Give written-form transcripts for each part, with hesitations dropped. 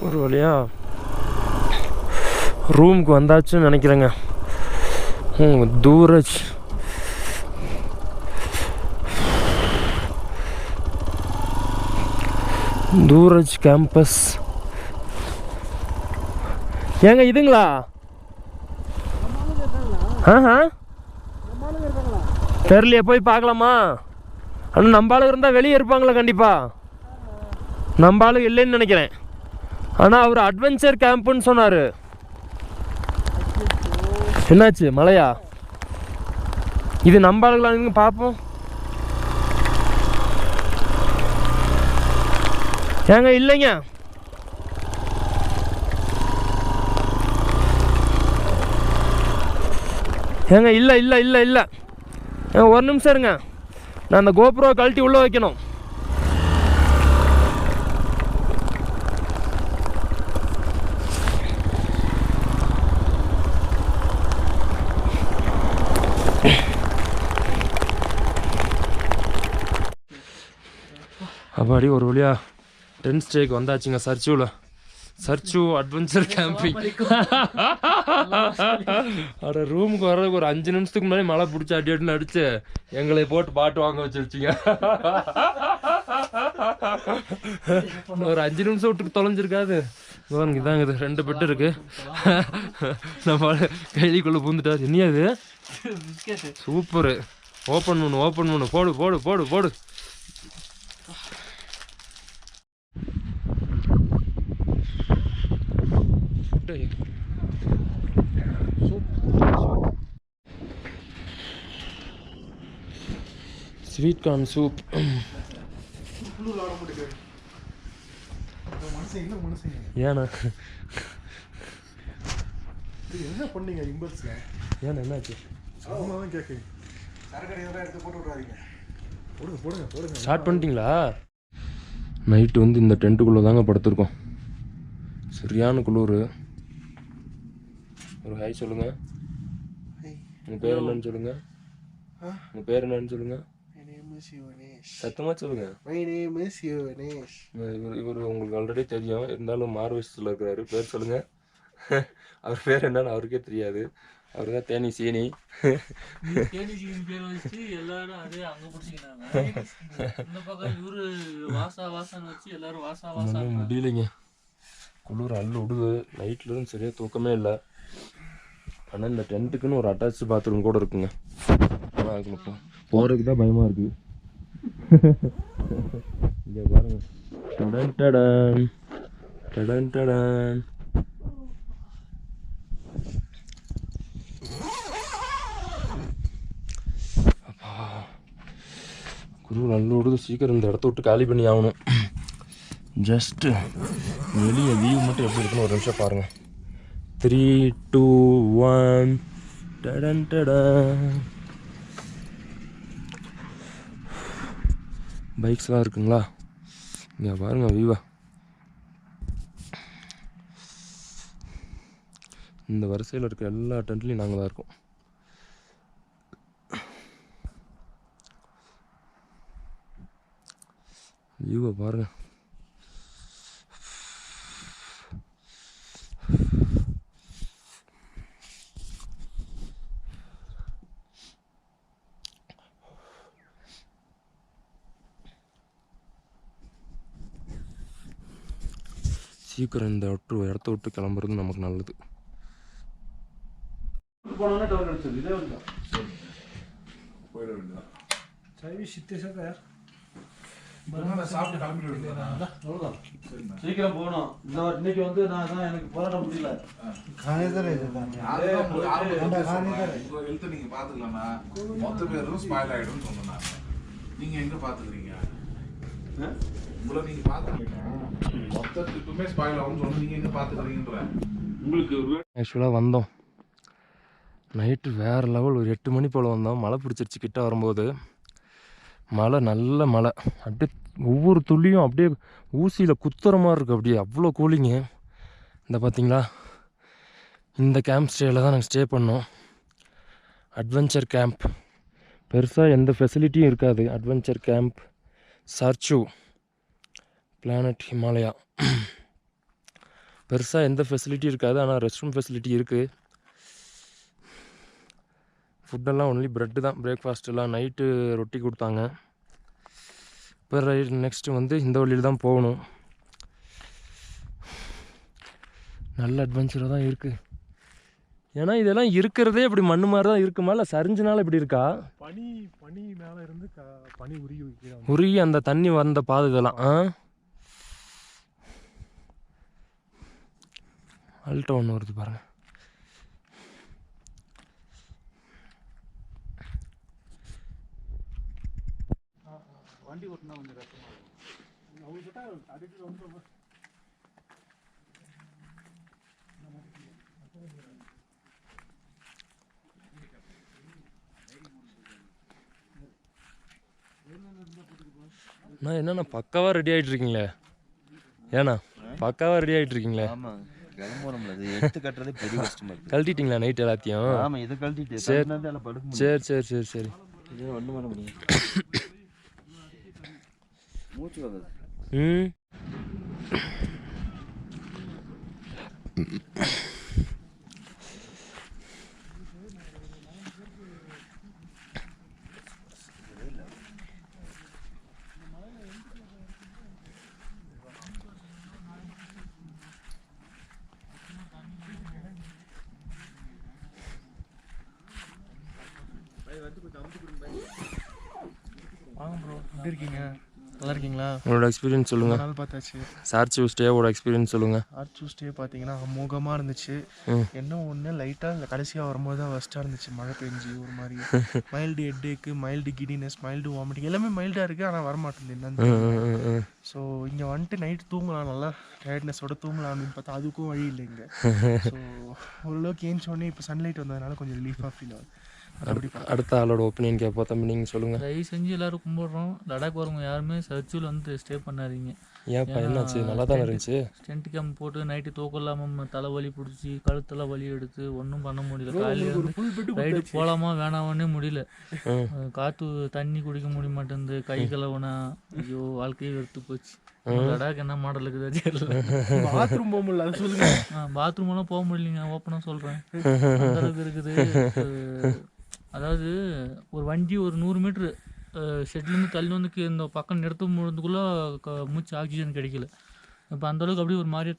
ஒரு வழியாக ரூமுக்கு வந்தாச்சுன்னு நினைக்கிறேங்க. தூரஜ் தூரஜ் கேம்பஸ். ஏங்க இதுங்களா? தெரியலையே, போய் பார்க்கலாமா? ஆனால் நம்ம ஆளுங்க இருந்தால் வெளியே இருப்பாங்களா? கண்டிப்பாக நம்ம ஆளுங்க இல்லைன்னு நினைக்கிறேன். ஆனால் அவர் அட்வென்ச்சர் கேம்ப்புன்னு சொன்னார். என்னாச்சு? மழையா? இது நம்ம ஆளுங்களா? பார்ப்போம். ஏங்க இல்லைங்க, ஏங்க இல்லை இல்லை இல்லை இல்லை ஏங்க ஒரு நிமிஷம் இருங்க. நான் அந்த கோப்ரோ கழட்டி உள்ளே வைக்கணும். அப்பாடி ஒரு வழியா 10 ஸ்டேக்கு வந்தாச்சுங்க. Church adventure camping. அட ரூமுக்கு வர்றதுக்கு ஒரு 5 நிமிஷத்துக்கு முன்னாடி மழை பிடிச்சி அடின்னு அடிச்சு எங்களை போட்டு பாட்டு வாங்க வச்சிருச்சிங்க. ஒரு 5 நிமிஷம் விட்டுக்கு தொலைஞ்சிருக்காது. இதாங்க இது 2 பெட்டு இருக்கு. நம்ம கைலிக்குள்ள பூந்துட்டாரு. என்னையாது? சூப்பரு. ஓப்பன் பண்ணு. போடு போடு போடு போடு. Sweet corn soup. ஏண்ணா என்ன பண்ணீங்க? ஏண்ணா என்னாச்சு? ஸ்டார்ட் பண்ணிட்டீங்களா? நைட்டு வந்து இந்த டென்ட்டுக்குள்ளே தாங்க படுத்துருக்கோம். சரியான குளிர். ஒரு ஹாய் சொல்லுங்க. உங்கள் பேர் என்னன்னு சொல்லுங்க. உங்கள் பேர் என்னன்னு சொல்லுங்க. சத்தமாக சொல்லுங்க. இவர் உங்களுக்கு ஆல்ரெடி தெரியும், இருந்தாலும் மார்வெஸ்டில் இருக்கிறாரு. பேர் சொல்லுங்க. அவர் பேர் என்னன்னு அவருக்கே தெரியாது. அவர் தான் தேனி சீனி. முடியலைங்க, குளிர் அள்ளு விடுது. நைட்லேருந்து சரியாக தூக்கமே இல்லை. ஆனால் இந்த டென்ட்டுக்குன்னு ஒரு அட்டாச்சு பாத்ரூம் கூட இருக்குங்க. அதுக்கு போகிறதுக்கு தான் பயமாக இருக்குது. இங்கே பாருங்க. டடன் டடன் டடன் டடன். அப்பா குளிர் அள்ளு விடுது. சீக்கிரம் இந்த இடத்த விட்டு காலி பண்ணி ஆகணும். ஜஸ்ட்டு வெளியே வியூ மட்டும் எப்படி இருக்குன்னு ஒரு நிமிஷம் பாருங்கள். 3, 2, 1 டடன் டடன். பைக்ஸ்லாம் இருக்குங்களா? இங்கே பாருங்க வியூவா. இந்த வரிசையில் இருக்க எல்லா டென்ட்லையும் நாங்கள் தான் இருக்கோம். வியூவை பாருங்க. சீக்கிரம் இந்த இடத்த விட்டு கிளம்புறது நமக்கு நல்லது. சீக்கிரம் போகணும். இன்னைக்கு வந்து நான் தான் எனக்கு போராட முடியல. நீங்க பாத்துக்கலாம்னா மொத்த பேரும் ஸ்பாயில் ஆயிடும் சொன்னா நீங்க எங்க பாத்துக்கிறீங்க? உங்களை நீங்க பாத்துக்கிறீங்க, மொத்த ட்ரிப்புமே ஸ்பாயில் ஆகும்னு சொன்னா நீங்க எங்க பாத்துக்கிறீங்கன்ற உங்களுக்கு. ஆக்சுவலாக வந்தோம் நைட்டு வேறு லெவல். ஒரு 8 மணி போல் வந்தோம். மழை பிடிச்சிருச்சு. கிட்ட வரும்போது மழை, நல்ல மழை. அப்படியே ஒவ்வொரு துளியும் அப்படியே ஊசியில் குத்துற மாதிரி இருக்குது. அப்படியே அவ்வளோ கூலிங்கு. இந்த பார்த்தீங்களா, இந்த கேம்ப் ஸ்டேயில் தான் நாங்கள் ஸ்டே பண்ணோம். Adventure camp. பெருசாக எந்த ஃபெசிலிட்டியும் இருக்காது. Adventure camp church planet Himalaya. பெருசாக எந்த ஃபெசிலிட்டி இருக்காது, ஆனால் ரெஸ்ட் ரூம் ஃபெசிலிட்டி இருக்குது. ஃபுட்டெல்லாம் ஒன்லி ப்ரெட்டு தான், பிரேக்ஃபாஸ்ட்டெல்லாம். நைட்டு ரொட்டி கொடுத்தாங்க. இப்போ நெக்ஸ்ட்டு வந்து இந்த வழியில் தான் போகணும். நல்ல அட்வென்ச்சராக தான் இருக்குது. ஏன்னா இதெல்லாம் இருக்கிறதே இப்படி மண்ணு மாதிரி தான் இருக்குமா, இல்லை சரிஞ்சனால இப்படி இருக்கா? பனி மேலே இருந்து பனி உருகி அந்த தண்ணி வந்த பாதை இதெல்லாம். அல்ட்டோ ஒன்று வருது பாருங்கள். வண்டி ஓட்டினா கொஞ்சம் கஷ்டமாக இருக்கும். அதுக்கு ரொம்ப நான் என்னண்ணா பக்காவாக ரெடி ஆகிட்டு இருக்கீங்களே? ஏண்ணா பக்காவாக ரெடி ஆகிட்டு இருக்கீங்களே? ஆமாம், கிளம்புறோம்ல, அது எடுத்து கட்டுறதே பெரிய கஷ்டமாக இருக்குது. கழட்டிட்டிங்களா நைட் எல்லாத்தையும்? ஆமாம், இதை கழட்டிட்டு சரி படுக்க சரி சரி சரி சரி. இது ஒன்றும் பண்ண முடியும். மூச்சு வாங்குது. வாங்க ப்ரோ, எப்படி இருக்கீங்க? நல்லா இருக்கீங்களா? உங்களோட எக்ஸ்பீரியன்ஸ் சொல்லுங்கள். நாள் பார்த்தாச்சு. சார்ச்சு ஸ்டேவோட எக்ஸ்பீரியன்ஸ் சொல்லுங்கள். ஆர்ச்சு ஸ்டே பார்த்தீங்கன்னா அமோகமாக இருந்துச்சு. என்ன ஒன்று லைட்டாக இந்த கடைசியாக வரும்போது தான் ஃபஸ்ட்டாக இருந்துச்சு. மழை பெஞ்சு ஒரு மாதிரி mild ஹெட்டேக்கு, mild giddiness, mild vomiting எல்லாமே மைல்டாக இருக்குது. ஆனால் வரமாட்டேங்குது என்னன்னு. ஸோ இங்கே வந்துட்டு நைட்டு தூங்கலாம், நல்லா டயர்ட்னஸோட தூங்கலாம் அப்படின்னு பார்த்தா அதுக்கும் வழி இல்லை இங்கே. ஸோ ஓரளவுக்கு ஏஞ்சோடனே இப்போ சன்லைட் வந்ததுனால கொஞ்சம் ரிலீஃபாக ஃபீல் ஆகுது. அடுத்த ஆளோட ஒப்பீனியன் கேட்போம். தம்பி நீங்கள் சொல்லுங்கள். தயவு செஞ்சு எல்லோரும் கும்பிட்றோம், லடாக் வரவங்க யாருமே சர்ச்சில் வந்து ஸ்டே பண்ணாதீங்க. ஏன்ப்பா என்னாச்சு? நல்லா தானே இருந்துச்சு. ஸ்டென்ட் கேம்ப் போட்டு நைட்டு தூக்கம் இல்லாமல் தலைவலி பிடிச்சி கழுத்தெல்லாம் வலி எடுத்து ஒன்றும் பண்ண முடியல. காலையில் ரைடு போகலாமா வேணாமன்னே முடியல. காற்று தண்ணி குடிக்க முடிய மாட்டேங்குது, கை கலவனா. ஐயோ, வாழ்க்கையே வெறுத்து போச்சு. லடாக் என்ன மாடல் இருக்குது? பாத்ரூம் போக முடியல, அது சொல்லுங்க. பாத்ரூம் எல்லாம் போக முடியலைங்க, ஓப்பனாக சொல்கிறேன். அந்த அளவுக்கு இருக்குது. அதாவது ஒரு வண்டி ஒரு 100 மீட்ரு ஷெட்லேருந்து தள்ளி வந்து இந்த பக்கம் நிறுத்தும் பொழுதுக்குள்ளே மூச்சு ஆக்சிஜன் கிடைக்கல. இப்போ அந்தளவுக்கு அப்படியே ஒரு மாதிரி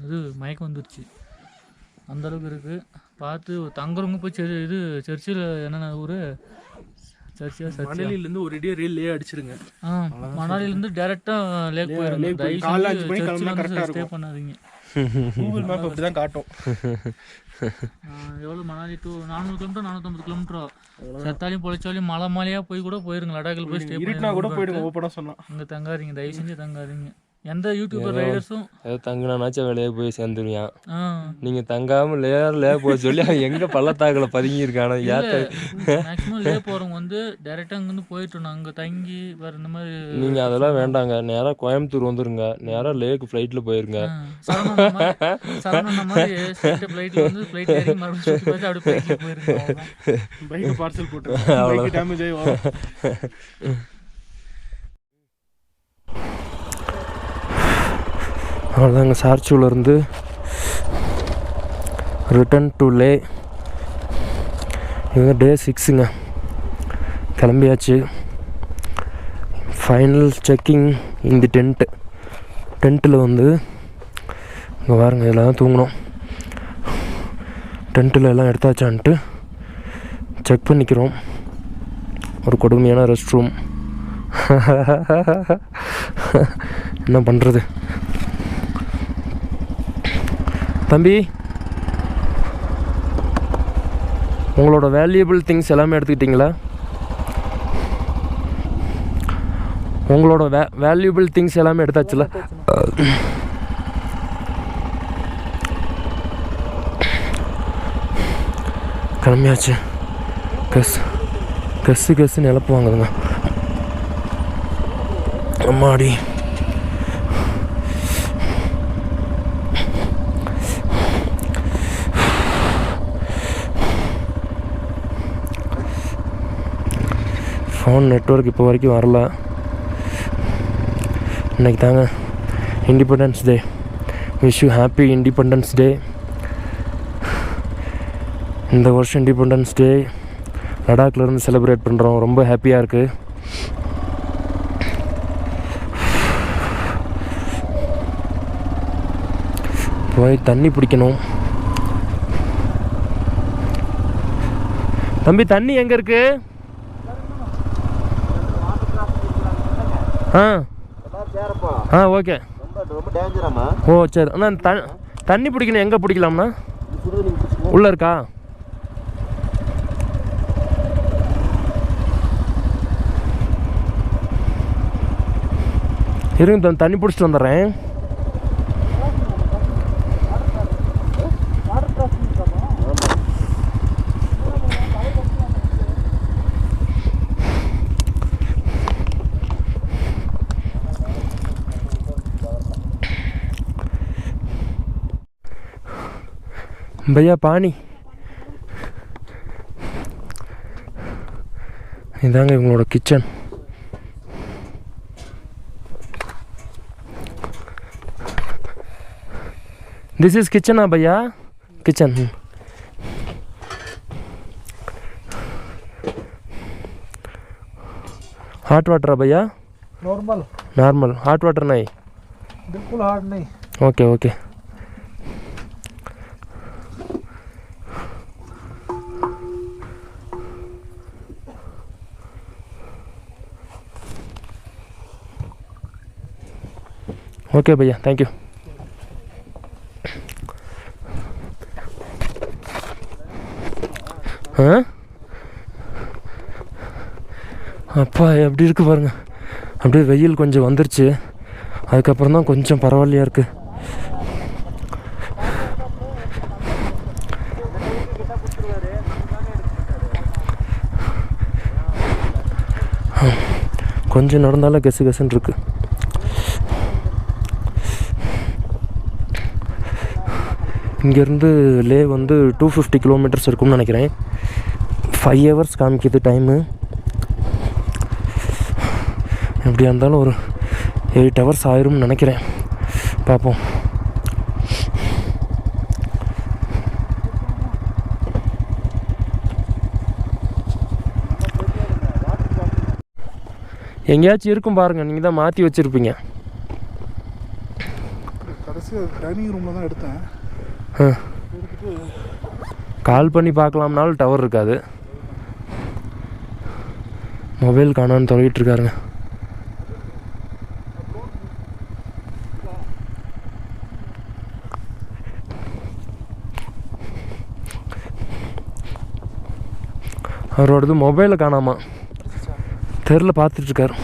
இது மயக்கம் வந்துடுச்சு. அந்தளவுக்கு இருக்குது. பார்த்து தங்குறவங்க போய் இது சர்ச்சில் என்னென்ன ஊர் மணலிலேருந்து ஒரு ரெடியாக ரயில் அடிச்சிருங்க. மணாலிலேருந்து டேரெக்டாக லேக் போயிருங்க. ஸ்டே பண்ணாதீங்க. கூகுள் மேப் அப்படி தான் காட்டும். எவ்வளோ மணாலி 400 கிலோமீட்டர் 450 கிலோமீட்டரோ செத்தாலையும் பொழைச்சாலையும் மலையாக போய் கூட போயிருங்க. லடாக்கில் போய் ஸ்டே பண்ணா கூட போயிடுங்க. ஓப்பனாக சொன்னால் இங்கே தங்காதீங்க, தயவு செஞ்சு தங்காதீங்க. எந்த யூடியூபர் ரைடர்ஸும் ஏதோ தங்கினாச்சும் வெளியே போய் சேர்ந்துருவியான். நீங்கள் தங்காமல் லே போய் சொல்லி எங்கே பள்ளத்தாக்கில் பதுங்கியிருக்கானோ. மேக்ஸிமம் லே போகிறவங்க வந்து டேரெக்டாக அங்கேருந்து போயிட்டோம். அங்கே தங்கி வேறு இந்த மாதிரி நீங்கள் அதெல்லாம் வேண்டாங்க. நேராக கோயம்புத்தூர் வந்துருங்க, நேராக லேக்கு ஃப்ளைட்டில் போயிருங்க. சரவணன் மாதிரி ஃப்ளைட்டில் வந்து ஃப்ளைட் ஏறி மறுபடியும் அப்படி ஃப்ளைட்டில் போயிருங்க. பைக்கு பார்சல் போட்டு டேமேஜ் ஆகி அவ்வளோதாங்க. சார்ச்சூலேருந்து ரிட்டன் டு லே. இது டே 6ங்க. கிளம்பியாச்சு. ஃபைனல் செக்கிங் இந்த டென்ட்டில் வந்து இங்கே பாருங்க, இதில் தான் தூங்கணும். டென்ட்டில் எல்லாம் எடுத்தாச்சான்ட்டு செக் பண்ணிக்கிறோம். ஒரு கொடுமையான ரெஸ்ட் ரூம். என்ன பண்ணுறது? தம்பி, உங்களோட வேல்யூபிள் திங்ஸ் எல்லாமே எடுத்துக்கிட்டிங்களா? உங்களோட வேல்யூபிள் திங்ஸ் எல்லாமே எடுத்தாச்சுல? கிளம்பியாச்சு. கஸ்ஸுன்னு இழப்புவாங்கங்க. அம்மாடி, ஃபோன் நெட்வொர்க் இப்போ வரைக்கும் வரல. இன்றைக்கி தாங்க independence day. Wish you happy independence day. இந்த வருஷம் இண்டிபெண்டன்ஸ் டே லடாக்லேருந்து செலிப்ரேட் பண்ணுறோம். ரொம்ப ஹாப்பியாக இருக்குது. போய் தண்ணி பிடிக்கணும். தம்பி தண்ணி எங்கே இருக்கு? ஆ ஓகே. ரொம்ப டேஞ்சராமா? ஓ சரி. அண்ணா தண்ணி பிடிக்கணும், எங்கே பிடிக்கலாம்ண்ணா? உள்ளே இருக்கா? இருங்க தண்ணி பிடிச்சிட்டு வந்துடுறேன். भैया पानी இதாங்க இவங்களோட கிச்சன். दिस इज किचन है भैया? किचन हॉट वाटर है भैया? नॉर्मल हॉट वाटर नहीं? बिल्कुल हार्ड नहीं. Okay okay. ओके भैया थैंक यू. அப்பா எப்படி இருக்குது பாருங்க. அப்படியே வெயில் கொஞ்சம் வந்துருச்சு. அதுக்கப்புறம் தான் கொஞ்சம் பரவாயில்லையா இருக்குது. கொஞ்சம் நடந்தாலும் கெசு கெசுன்னு இருக்குது. இங்கேருந்து லே வந்து 250 கிலோமீட்டர்ஸ் இருக்கும்னு நினைக்கிறேன். 5 hours காமிக்குது டைமு. எப்படியா இருந்தாலும் ஒரு 8 hours ஆயிரும்னு நினைக்கிறேன். பார்ப்போம். எங்கேயாச்சும் இருக்கும் பாருங்கள், நீங்கள் தான் மாற்றி வச்சுருப்பீங்க. கடைசியாக டைனிங் ரூமில் தான் எடுத்தேன். கால் பண்ணி பார்க்கலாம்னாலும் டவர் இருக்காது. மொபைல் காணான்னு தொலைகிட்டு இருக்காருங்க. அவரோடது மொபைலை காணாமா தெரில, பார்த்துட்ருக்காரு.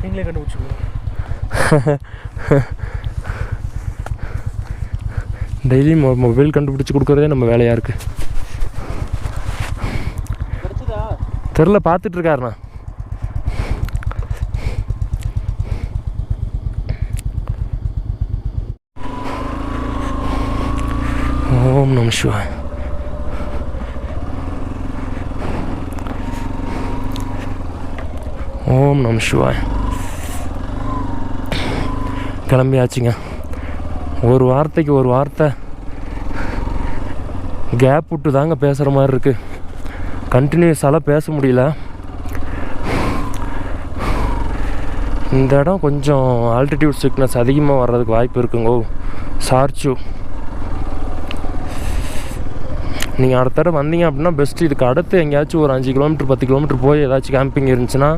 நீங்களே கண்டுபிடிச்சிருக்கோம். டெய்லி மொபைல் கண்டுபிடிச்சி கொடுக்குறதே நம்ம வேலையாக இருக்குது. தெரில, பார்த்துட்ருக்காருண்ணா. ஓம் நம சிவாய. ஓம் நம சிவாய. கிளம்பியாச்சுங்க. ஒரு வார்த்தைக்கு ஒரு வார்த்தை கேப் விட்டு தாங்க பேசுகிற மாதிரி இருக்குது. கண்டினியூஸாலாம் பேச முடியல. இந்த இடம் கொஞ்சம் ஆல்டிடியூட் சிக்னஸ் அதிகமாக வர்றதுக்கு வாய்ப்பு இருக்குங்கோ. சார்ச்சு நீங்கள் அடுத்த தடவை வந்தீங்க அப்படின்னா பெஸ்ட்டு. இதுக்கு அடுத்து எங்கேயாச்சும் ஒரு 5 கிலோமீட்டர் 10 கிலோமீட்டர் போய் ஏதாச்சும் கேம்பிங் இருந்துச்சுன்னா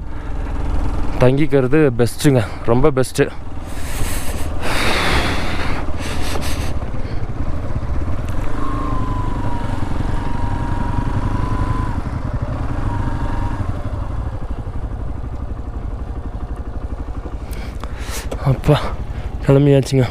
தங்கிக்கிறது பெஸ்ட்டுங்க, ரொம்ப பெஸ்ட்டு. அப்பா கிளம்பியாச்சுங்க.